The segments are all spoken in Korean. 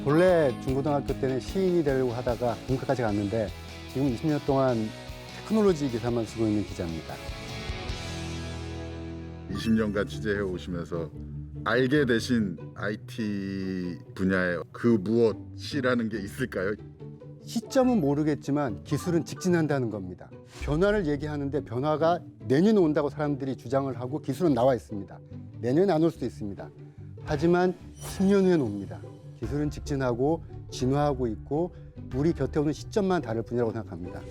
본래 중고등학교 때는 시인이 되려고 하다가 본科까지 갔는데 지금 20년 동안 테크놀로지 기사만 쓰고 있는 기자입니다. 20년간 취재해 오시면서 알게 되신 IT 분야의 그 무엇이라는 게 있을까요? 시점은 모르겠지만 기술은 직진한다는 겁니다. 변화를 얘기하는데 변화가 내년에 온다고 사람들이 주장을 하고 기술은 나와 있습니다. 내년에 안 올 수도 있습니다. 하지만 10년 후에는 옵니다. 기술은 직진하고 진화하고 있고 우리 곁에 오는 시점만 다를 뿐이라고 생각합니다.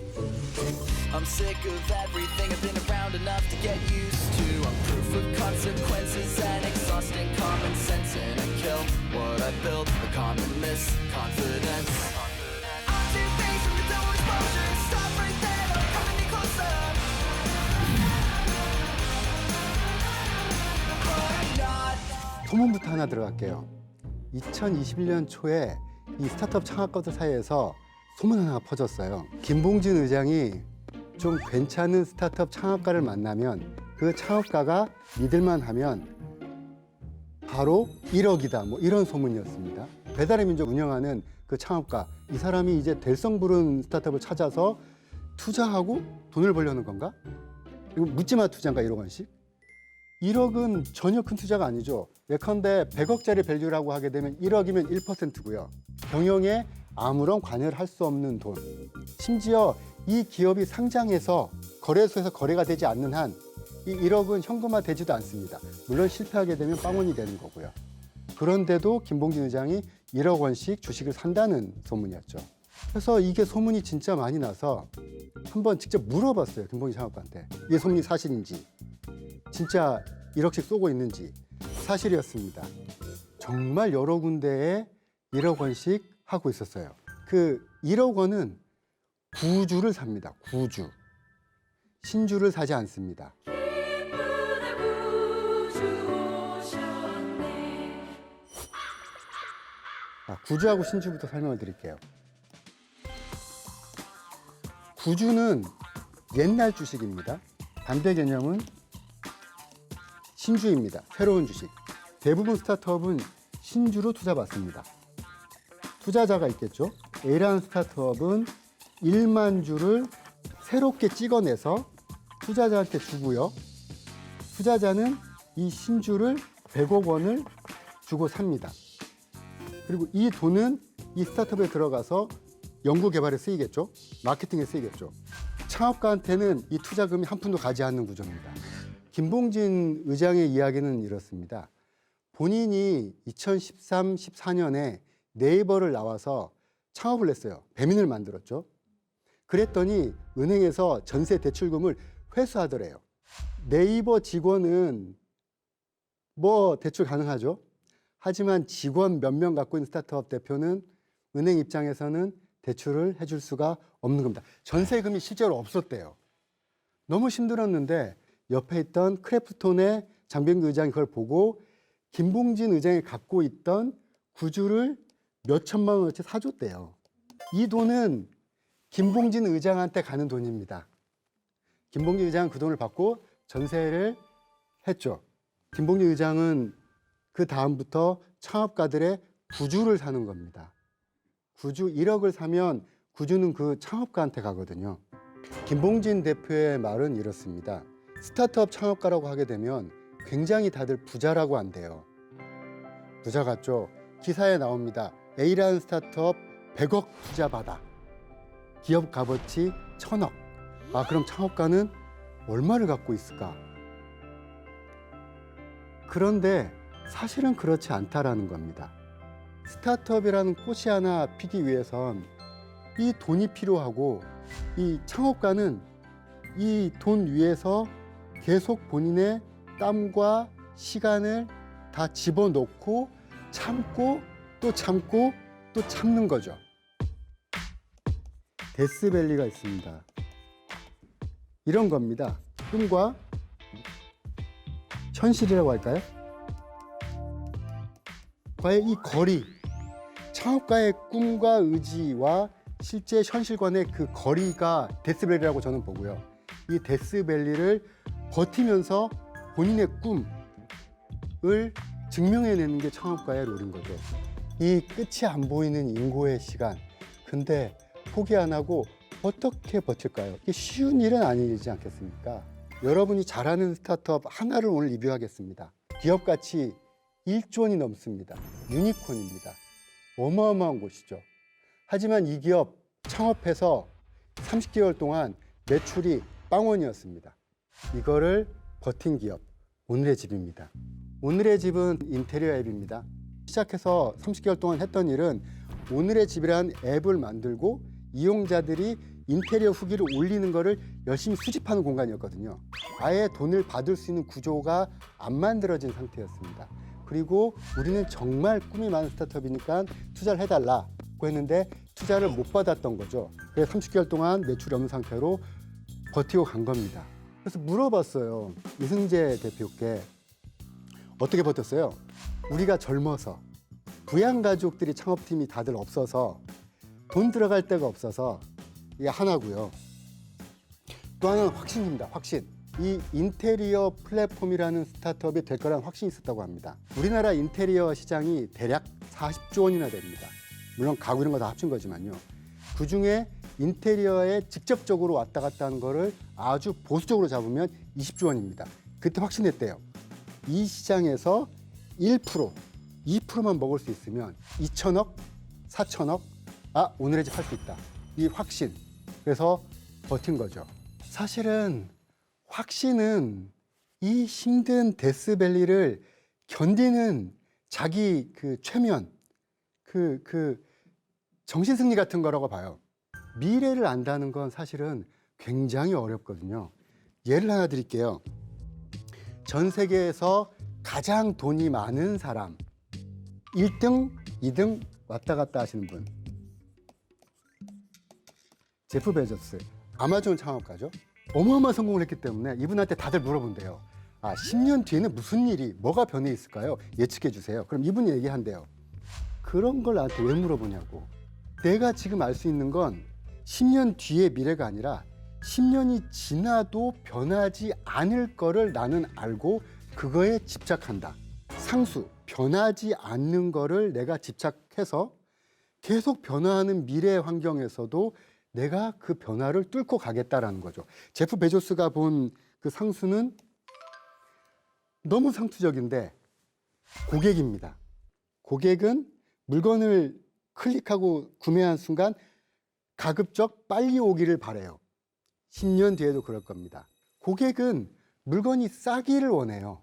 I'm sick of everything I've been around enough to get used to. I'm proof of consequences and exhausting common sense. And I kill what I built, a common misconfidence. I'm too faced with the dull exposure. Stop right there, don't come any closer. But I'm not. 소문부터 하나 들어갈게요. 2021년 초에 이 스타트업 창업가들 사이에서 소문 하나가 퍼졌어요. 김봉진 의장이 좀 괜찮은 스타트업 창업가를 만나면 그 창업가가 믿을만 하면 바로 1억이다. 뭐 이런 소문이었습니다. 배달의 민족 운영하는 그 창업가, 이 사람이 이제 될성 부른 스타트업을 찾아서 투자하고 돈을 벌려는 건가? 이거 묻지마 투자인가 1억 원씩? 1억은 전혀 큰 투자가 아니죠. 예컨대 100억짜리 밸류라고 하게 되면 1억이면 1%고요. 경영에 아무런 관여를 할 수 없는 돈. 심지어 이 기업이 상장해서 거래소에서 거래가 되지 않는 한 이 1억은 현금화되지도 않습니다. 물론 실패하게 되면 빵원이 되는 거고요. 그런데도 김봉진 의장이 1억 원씩 주식을 산다는 소문이었죠. 그래서 이게 소문이 진짜 많이 나서 한번 직접 물어봤어요. 김봉진 창업가한테. 이 소문이 사실인지, 진짜 1억씩 쏘고 있는지. 사실이었습니다. 정말 여러 군데에 1억 원씩 하고 있었어요. 그 1억 원은 구주를 삽니다. 구주. 신주를 사지 않습니다. 구주하고 신주부터 설명을 드릴게요. 구주는 옛날 주식입니다. 반대 개념은 신주입니다. 새로운 주식. 대부분 스타트업은 신주로 투자받습니다. 투자자가 있겠죠. A라는 스타트업은 1만 주를 새롭게 찍어내서 투자자한테 주고요. 투자자는 이 신주를 100억 원을 주고 삽니다. 그리고 이 돈은 이 스타트업에 들어가서 연구 개발에 쓰이겠죠. 마케팅에 쓰이겠죠. 창업가한테는 이 투자금이 한 푼도 가지 않는 구조입니다. 김봉진 의장의 이야기는 이렇습니다. 본인이 2013, 14년에 네이버를 나와서 창업을 했어요. 배민을 만들었죠. 그랬더니 은행에서 전세 대출금을 회수하더래요. 네이버 직원은 뭐 대출 가능하죠. 하지만 직원 몇 명 갖고 있는 스타트업 대표는 은행 입장에서는 대출을 해줄 수가 없는 겁니다. 전세금이 실제로 없었대요. 너무 힘들었는데 옆에 있던 크래프톤의 장병규 의장이 그걸 보고 김봉진 의장이 갖고 있던 구주를 몇 천만 원어치 사줬대요. 이 돈은 김봉진 의장한테 가는 돈입니다. 김봉진 의장은 그 돈을 받고 전세를 했죠. 김봉진 의장은 그 다음부터 창업가들의 구주를 사는 겁니다. 구주 1억을 사면 구주는 그 창업가한테 가거든요. 김봉진 대표의 말은 이렇습니다. 스타트업 창업가라고 하게 되면 굉장히 다들 부자라고 한대요. 부자 같죠? 기사에 나옵니다. A라는 스타트업 100억 투자 받아. 기업 값어치 1000억. 아, 그럼 창업가는 얼마를 갖고 있을까? 그런데 사실은 그렇지 않다라는 겁니다. 스타트업이라는 꽃이 하나 피기 위해선 이 돈이 필요하고 이 창업가는 이 돈 위에서 계속 본인의 땀과 시간을 다 집어넣고 참고 또 참고 또 참는 거죠. 데스밸리가 있습니다. 이런 겁니다. 꿈과 현실이라고 할까요? 과연 이 거리, 창업가의 꿈과 의지와 실제 현실과의 그 거리가 데스밸리라고 저는 보고요. 이 데스밸리를 버티면서 본인의 꿈을 증명해내는 게 창업가의 롤인 거죠. 이 끝이 안 보이는 인고의 시간. 근데 포기 안 하고 어떻게 버틸까요? 이게 쉬운 일은 아니지 않겠습니까? 여러분이 잘하는 스타트업 하나를 오늘 리뷰하겠습니다. 기업 가치 1조 원이 넘습니다. 유니콘입니다. 어마어마한 곳이죠. 하지만 이 기업 창업해서 30개월 동안 매출이 빵원이었습니다. 이거를 버틴 기업, 오늘의 집입니다. 오늘의 집은 인테리어 앱입니다. 시작해서 30개월 동안 했던 일은 오늘의 집이라는 앱을 만들고 이용자들이 인테리어 후기를 올리는 거를 열심히 수집하는 공간이었거든요. 아예 돈을 받을 수 있는 구조가 안 만들어진 상태였습니다. 그리고 우리는 정말 꿈이 많은 스타트업이니까 투자를 해달라고 했는데 투자를 못 받았던 거죠. 그래서 30개월 동안 매출이 없는 상태로 버티고 간 겁니다. 그래서 물어봤어요. 이승재 대표께 어떻게 버텼어요? 우리가 젊어서 부양가족들이 창업팀이 다들 없어서 돈 들어갈 데가 없어서 이게 하나고요. 또 하나는 확신입니다. 확신. 이 인테리어 플랫폼이라는 스타트업이 될 거라는 확신이 있었다고 합니다. 우리나라 인테리어 시장이 대략 40조 원이나 됩니다. 물론 가구 이런 거 다 합친 거지만요. 그중에 인테리어에 직접적으로 왔다 갔다 하는 거를 아주 보수적으로 잡으면 20조 원입니다. 그때 확신했대요. 이 시장에서 1%, 2%만 먹을 수 있으면 2천억, 4천억, 오늘의 집 할 수 있다. 이 확신. 그래서 버틴 거죠. 사실은 확신은 이 힘든 데스밸리를 견디는 자기 그 최면, 정신승리 같은 거라고 봐요. 미래를 안다는 건 사실은 굉장히 어렵거든요. 예를 하나 드릴게요. 전 세계에서 가장 돈이 많은 사람, 1등, 2등 왔다 갔다 하시는 분. 제프 베조스, 아마존 창업가죠. 어마어마한 성공을 했기 때문에 이분한테 다들 물어본대요. 10년 뒤에는 무슨 일이, 뭐가 변해 있을까요? 예측해 주세요. 그럼 이분이 얘기한대요. 그런 걸 나한테 왜 물어보냐고. 내가 지금 알 수 있는 건 10년 뒤의 미래가 아니라 10년이 지나도 변하지 않을 거를 나는 알고 그거에 집착한다. 상수, 변하지 않는 거를 내가 집착해서 계속 변화하는 미래 환경에서도 내가 그 변화를 뚫고 가겠다라는 거죠. 제프 베조스가 본 그 상수는 너무 상투적인데 고객입니다. 고객은 물건을 클릭하고 구매한 순간 가급적 빨리 오기를 바래요. 10년 뒤에도 그럴 겁니다. 고객은 물건이 싸기를 원해요.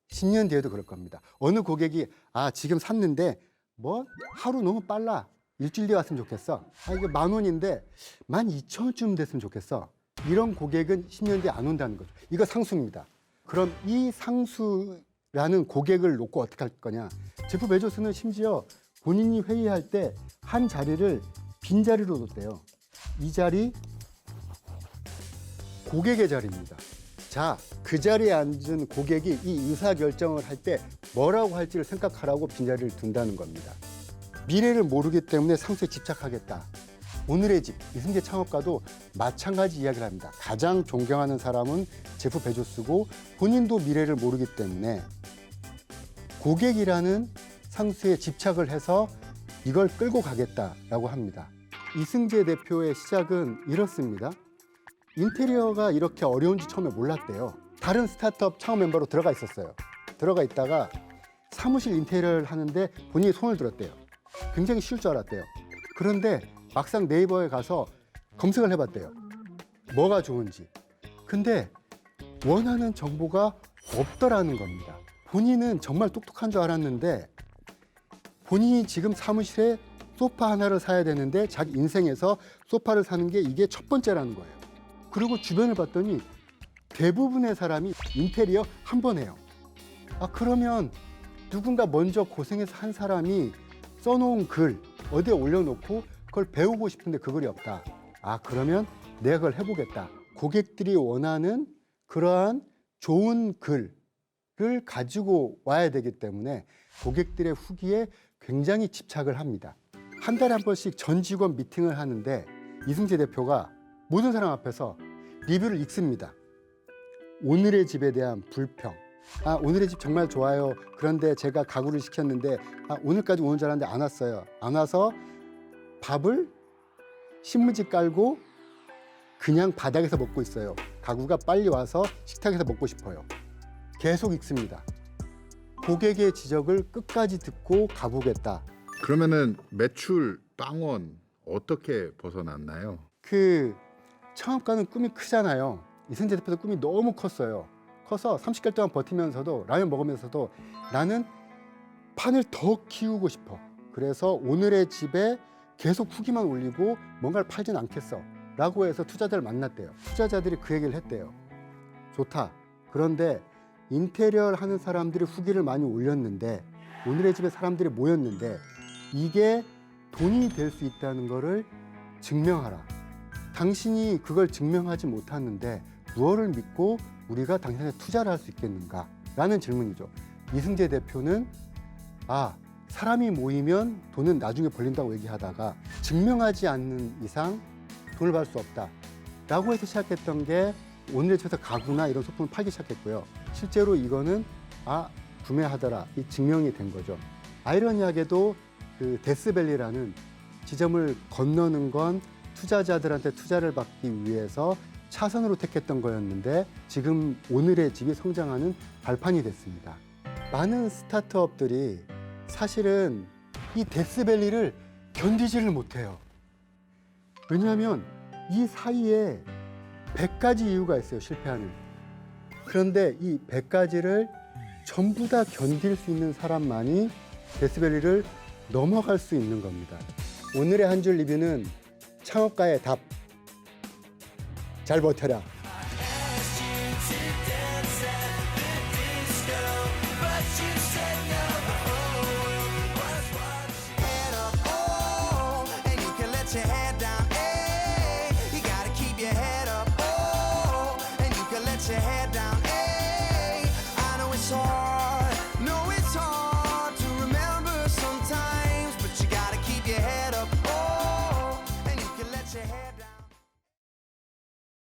10년 뒤에도 그럴 겁니다. 어느 고객이 지금 샀는데 뭐 하루 너무 빨라. 일주일 뒤에 왔으면 좋겠어. 이게 10,000원인데 12,000원쯤 됐으면 좋겠어. 이런 고객은 10년 뒤에 안 온다는 거죠. 이거 상수입니다. 그럼 이 상수라는 고객을 놓고 어떻게 할 거냐. 제프 베조스는 심지어 본인이 회의할 때 한 자리를 빈자리로 뒀대요. 이 자리 고객의 자리입니다. 자, 그 자리에 앉은 고객이 이 의사결정을 할 때 뭐라고 할지를 생각하라고 빈자리를 둔다는 겁니다. 미래를 모르기 때문에 상수에 집착하겠다. 오늘의 집, 이승재 창업가도 마찬가지 이야기를 합니다. 가장 존경하는 사람은 제프 베조스고 본인도 미래를 모르기 때문에 고객이라는 상수에 집착을 해서 이걸 끌고 가겠다라고 합니다. 이승재 대표의 시작은 이렇습니다. 인테리어가 이렇게 어려운지 처음에 몰랐대요. 다른 스타트업 창업 멤버로 들어가 있었어요. 들어가 있다가 사무실 인테리어를 하는데 본인이 손을 들었대요. 굉장히 쉬울 줄 알았대요. 그런데 막상 네이버에 가서 검색을 해봤대요. 뭐가 좋은지. 근데 원하는 정보가 없더라는 겁니다. 본인은 정말 똑똑한 줄 알았는데 본인이 지금 사무실에 소파 하나를 사야 되는데 자기 인생에서 소파를 사는 게 이게 첫 번째라는 거예요. 그리고 주변을 봤더니 대부분의 사람이 인테리어 한 번 해요. 그러면 누군가 먼저 고생해서 한 사람이 써놓은 글 어디에 올려놓고 그걸 배우고 싶은데 그 글이 없다. 그러면 내가 그걸 해보겠다. 고객들이 원하는 그러한 좋은 글을 가지고 와야 되기 때문에 고객들의 후기에 굉장히 집착을 합니다. 한 달에 한 번씩 전 직원 미팅을 하는데 이승재 대표가 모든 사람 앞에서 리뷰를 읽습니다. 오늘의 집에 대한 불평, 아, 오늘의 집 정말 좋아요. 그런데 제가 가구를 시켰는데 오늘까지 오는 줄 알았는데 안 왔어요. 안 와서 밥을 신문지 깔고 그냥 바닥에서 먹고 있어요. 가구가 빨리 와서 식탁에서 먹고 싶어요. 계속 읽습니다. 고객의 지적을 끝까지 듣고 가보겠다. 그러면은 매출 빵원 어떻게 벗어났나요? 그 창업가는 꿈이 크잖아요. 이승재 대표도 꿈이 너무 컸어요. 커서 30개월 동안 버티면서도 라면 먹으면서도 나는 판을 더 키우고 싶어. 그래서 오늘의 집에 계속 후기만 올리고 뭔가를 팔진 않겠어 라고 해서 투자자를 만났대요. 투자자들이 그 얘기를 했대요. 좋다. 그런데 인테리어를 하는 사람들이 후기를 많이 올렸는데 오늘의 집에 사람들이 모였는데 이게 돈이 될 수 있다는 거를 증명하라. 당신이 그걸 증명하지 못하는데 무엇을 믿고 우리가 당신한테 투자를 할 수 있겠는가? 라는 질문이죠. 이승재 대표는 사람이 모이면 돈은 나중에 벌린다고 얘기하다가 증명하지 않는 이상 돈을 벌 수 없다 라고 해서 시작했던 게 오늘의 집에서 가구나 이런 소품을 팔기 시작했고요. 실제로 이거는 구매하더라 이 증명이 된 거죠. 아이러니하게도 그 데스밸리라는 지점을 건너는 건 투자자들한테 투자를 받기 위해서 차선으로 택했던 거였는데 지금 오늘의 집이 성장하는 발판이 됐습니다. 많은 스타트업들이 사실은 이 데스밸리를 견디지를 못해요. 왜냐하면 이 사이에 100가지 이유가 있어요, 실패하는. 그런데 이 100가지를 전부 다 견딜 수 있는 사람만이 데스밸리를 넘어갈 수 있는 겁니다. 오늘의 한 줄 리뷰는 창업가의 답. 잘 버텨라. Your head down.